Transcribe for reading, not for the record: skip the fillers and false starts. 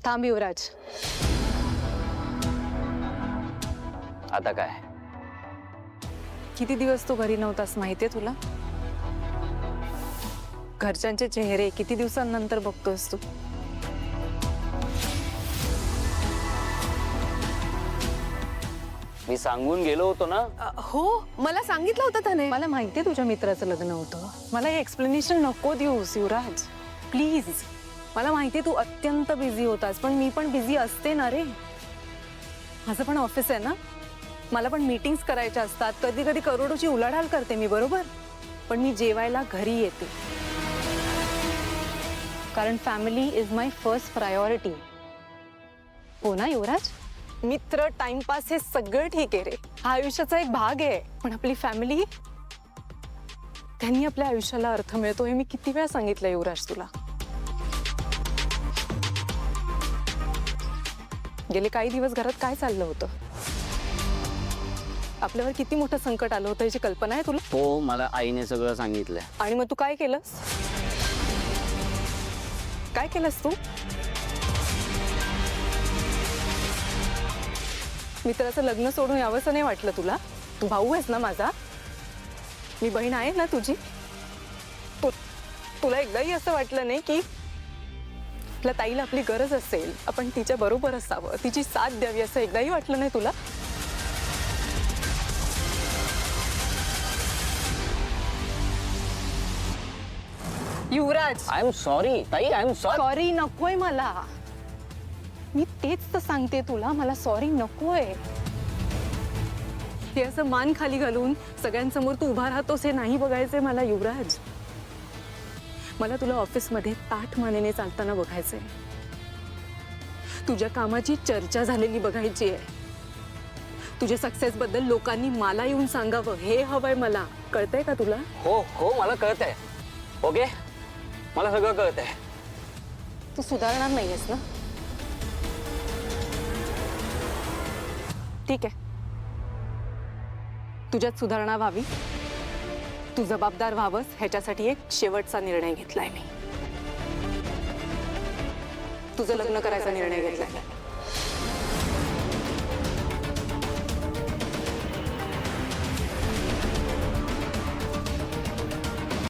थांब युवराज. आता काय? किती दिवस तू घरी नव्हतास माहितीये तुला? घरच्यांचे चेहरे किती दिवसांनंतर बघतोस तू? मी सांगून गेलो होतो ना. हो, मला सांगितलं होतं त्याने. मला माहितीये तुझ्या मित्राचं लग्न होतं. मला हे एक्सप्लेनेशन नको देऊस युवराज, प्लीज. मला माहितीये तू अत्यंत बिझी होतास, पण मी पण बिझी असते ना रे. माझं पण ऑफिस आहे ना, मला पण मीटिंग्स करायच्या असतात. कधी कधी करोडोची उलाढाल करते मी, बरोबर, पण मी जेवायला घरी येते, कारण family is my first priority. हो ना युवराज? मित्र, टाइमपास हे सगळं ठीक आहे रे, हा आयुष्याचा एक भाग आहे, पण आपली फॅमिली, त्यांनी आपल्या आयुष्याला अर्थ मिळतो. हे मी किती वेळा सांगितलं युवराज तुला. गेले काही दिवस घरात काय चाललं होतं? आपल्यावर किती मोठं संकट आलं होतं याची कल्पना आहे तुला? हो, मला आईने सगळं सांगितलंय. आणि मग तू काय केलंस? काय केलंस तू? मित्राचं लग्न सोडून यावंसं नाही वाटलं तुला? तू भाऊ आहेस ना माझा, मी बहीण आहे ना तुझी. तुला एकदाही असं वाटलं नाही की आपल्या ताईला आपली गरज असेल, आपण तिच्या बरोबर असावं, तिची साथ द्यावी, असं एकदाही वाटलं नाही तुला? युवराज, आय एम सॉरी ताई, आय एम सॉरी. सॉरी नकोय मला. मी तेच तर सांगते तुला, मला सॉरी नकोय. हे असं मान खाली घालून सगळ्यांसमोर तू उभा राहतोस हे नाही बघायचंय मला युवराज. मला तुला ऑफिसमध्ये ताठ मानेने चालताना बघायचंय. तुझ्या कामाची चर्चा झालेली बघायची आहे. तुझ्या सक्सेस बद्दल लोकांनी मला येऊन सांगावं हे हवंय मला. कळतंय का तुला? हो हो, मला कळतंय. ओके, मला सगळं कळतंय. तू सुधारणार नाहीयेस ना? ठीक आहे, तुझ्यात सुधारणा व्हावी, तू जबाबदार व्हावंस, ह्याच्यासाठी एक शेवटचा निर्णय घेतलाय मी. तुझं लग्न करायचा निर्णय घेतलाय.